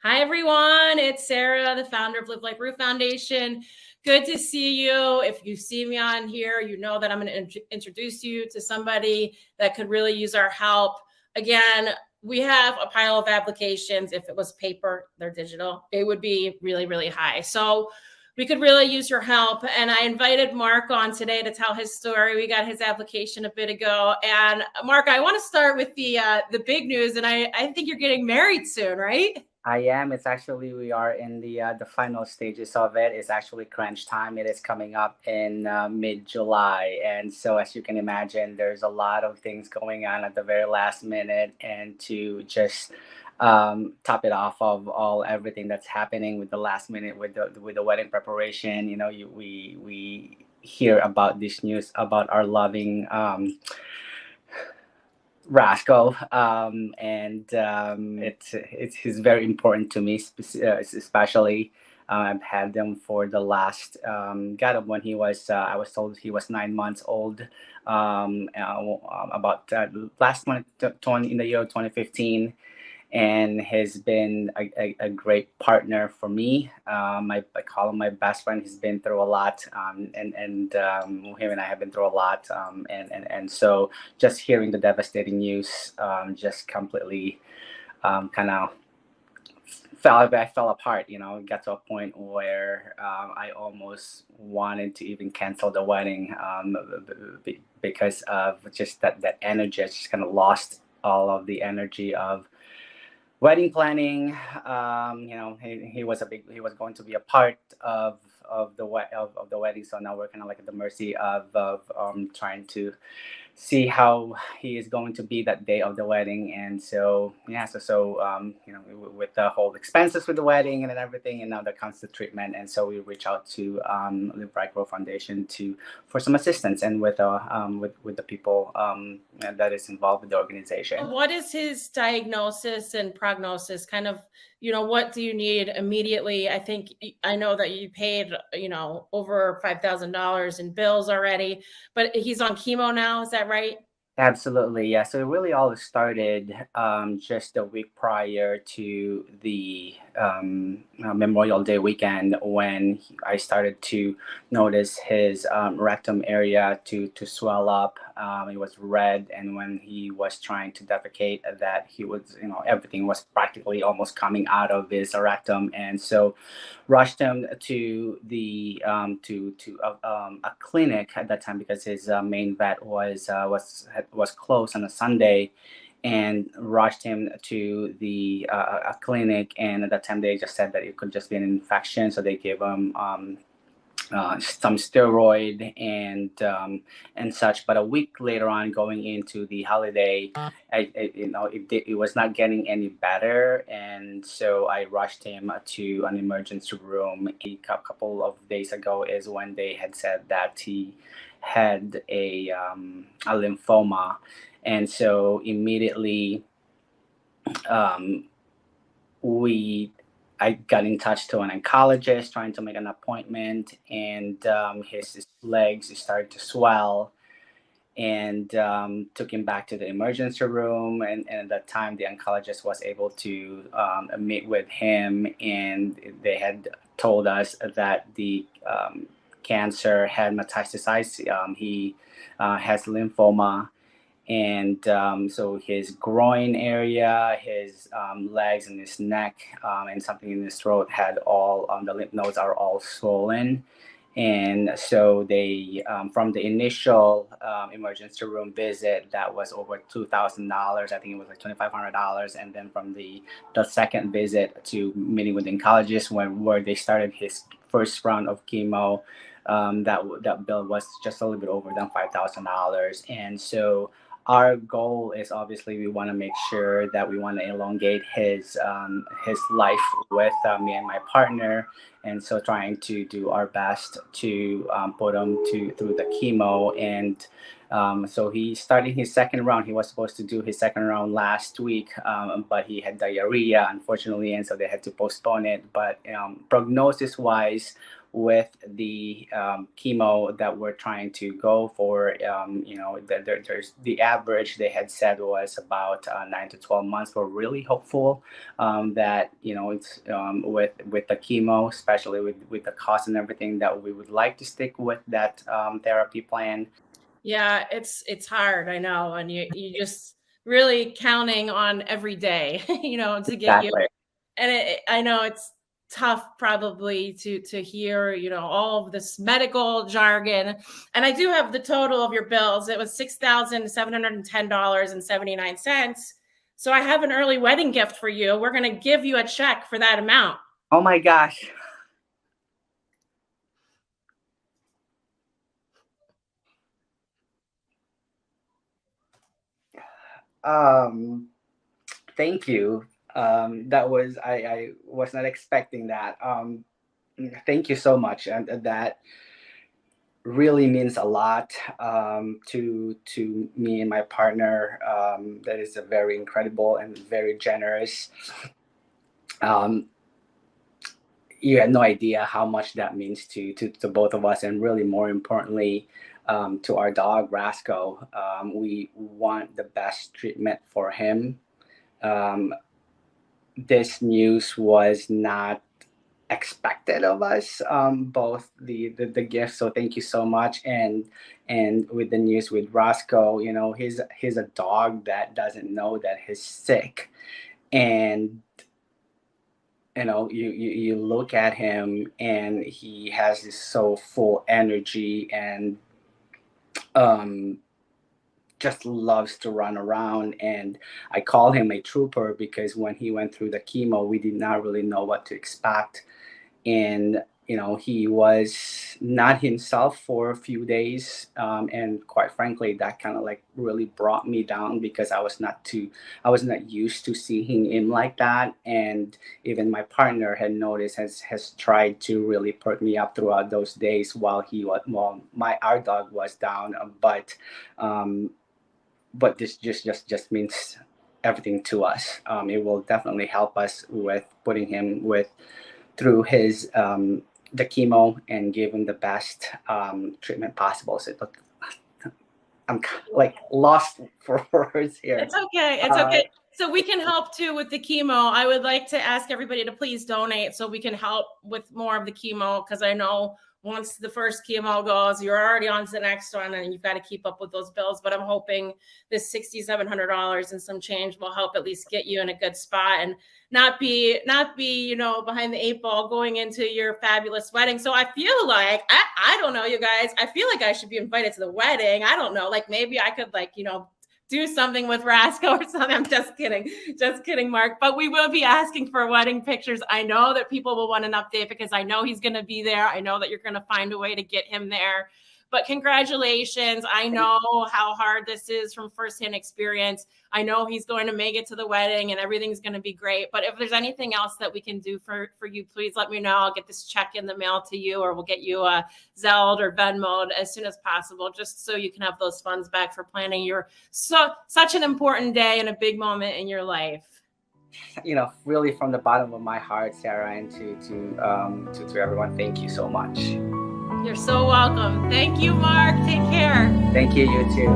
Hi, everyone. It's Sarah, the founder of livelikeroo Foundation. Good to see you. If you see me on here, you know that I'm going to introduce you to somebody that could really use our help. Again, we have a pile of applications. If it was paper, they're digital, it would be really, really high. So we could really use your help. And I invited Mark on today to tell his story. We got his application a bit ago. And Mark, I want to start with the big news. And I think you're getting married soon, right? I am. It's actually we are in the final stages of it. It's actually crunch time. It is coming up in mid-July, and so as you can imagine, there's a lot of things going on at the very last minute, and to just top it off of all everything that's happening with the last minute with the wedding preparation. We hear about this news about our loving Rasco, and it's he's very important to me, especially. I've had them for the last got him when he was I was told he was 9 months old, about last month 20 in the year 2015, and has been a great partner for me. I call him my best friend. He's been through a lot, and him and I have been through a lot, and so just hearing the devastating news just completely kind of I fell apart. Got to a point where I almost wanted to even cancel the wedding, because of just that energy. I just kind of lost all of the energy of wedding planning. He was going to be a part of the wedding, so now we're kind of like at the mercy of trying to see how he is going to be that day of the wedding. And so yeah, with the whole expenses with the wedding and then everything, and now that comes the treatment. And so we reach out to livelikeroo Foundation to for some assistance, and with the people that is involved with the organization. What is his diagnosis and prognosis? Kind of, what do you need immediately? I know that you paid, over $5,000 in bills already, but he's on chemo now. Is that right? Absolutely, yeah. So it really all started just a week prior to the Memorial Day weekend, when I started to notice his rectum area to swell up. It was red, and when he was trying to defecate, that he was, everything was practically almost coming out of his rectum, and so rushed him to the a clinic at that time, because his main vet was closed on a Sunday, and rushed him to the a clinic. And at that time, they just said that it could just be an infection, so they gave him some steroid and such. But a week later on, going into the holiday, it was not getting any better, and so I rushed him to an emergency room. A couple of days ago is when they had said that he had a lymphoma, and so immediately um, we I got in touch to an oncologist trying to make an appointment, and his legs started to swell, and took him back to the emergency room. And at that time, the oncologist was able to meet with him, and they had told us that the cancer had metastasized. He has lymphoma, and so his groin area, his legs and his neck, and something in his throat had all the lymph nodes are all swollen. And so they, from the initial emergency room visit, that was over $2,000. I think it was like $2,500. And then from the second visit to meeting with the oncologist, where they started his first round of chemo, that bill was just a little bit over than $5,000. And so our goal is, obviously, we want to make sure that we want to elongate his life with me and my partner, and so trying to do our best to put him through the chemo. And so he's starting his second round. He was supposed to do his second round last week, but he had diarrhea, unfortunately, and so they had to postpone it. But prognosis wise, with the chemo that we're trying to go for. There's the average they had said was about 9 to 12 months. We're really hopeful that it's with the chemo, especially with the cost and everything, that we would like to stick with that therapy plan. Yeah, it's hard, I know, and you just really counting on every day, to get you. Exactly. And I know it's tough probably to hear, all of this medical jargon. And I do have the total of your bills. It was $6,710.79. So I have an early wedding gift for you. We're going to give you a check for that amount. Oh my gosh. Thank you. That was I was not expecting that. Thank you so much, and that really means a lot to me and my partner. That is a very incredible and very generous. Um, you had no idea how much that means to both of us, and really more importantly, to our dog Rasco. We want the best treatment for him. Um, this news was not expected of us, both the gift, so thank you so much, and with the news with Roscoe, he's a dog that doesn't know that he's sick. And you look at him and he has this so full energy, and um just loves to run around. And I call him a trooper because when he went through the chemo, we did not really know what to expect. And he was not himself for a few days, and quite frankly that kind of like really brought me down, because I was not used to seeing him like that. And even my partner had noticed, has tried to really perk me up throughout those days while our dog was down. Um, but this just means everything to us. It will definitely help us with putting him through his the chemo and give him the best treatment possible. So I'm like lost for words here. It's okay. It's okay. So we can help too with the chemo. I would like to ask everybody to please donate so we can help with more of the chemo, because I know once the first chemo goes, you're already on to the next one and you've got to keep up with those bills. But I'm hoping this $6,700 and some change will help at least get you in a good spot and not be behind the eight ball going into your fabulous wedding. So I feel like I don't know, you guys, I feel like I should be invited to the wedding. I don't know, like maybe I could do something with Rasco or something. I'm just kidding, Mark. But we will be asking for wedding pictures. I know that people will want an update because I know he's going to be there. I know that you're going to find a way to get him there. But congratulations. I know how hard this is from firsthand experience. I know he's going to make it to the wedding and everything's going to be great. But if there's anything else that we can do for you, please let me know. I'll get this check in the mail to you, or we'll get you a Zelle or Venmo as soon as possible, just so you can have those funds back for planning your such an important day and a big moment in your life. Really from the bottom of my heart, Sarah, and to everyone, thank you so much. You're so welcome. Thank you, Mark. Take care. Thank you, you too.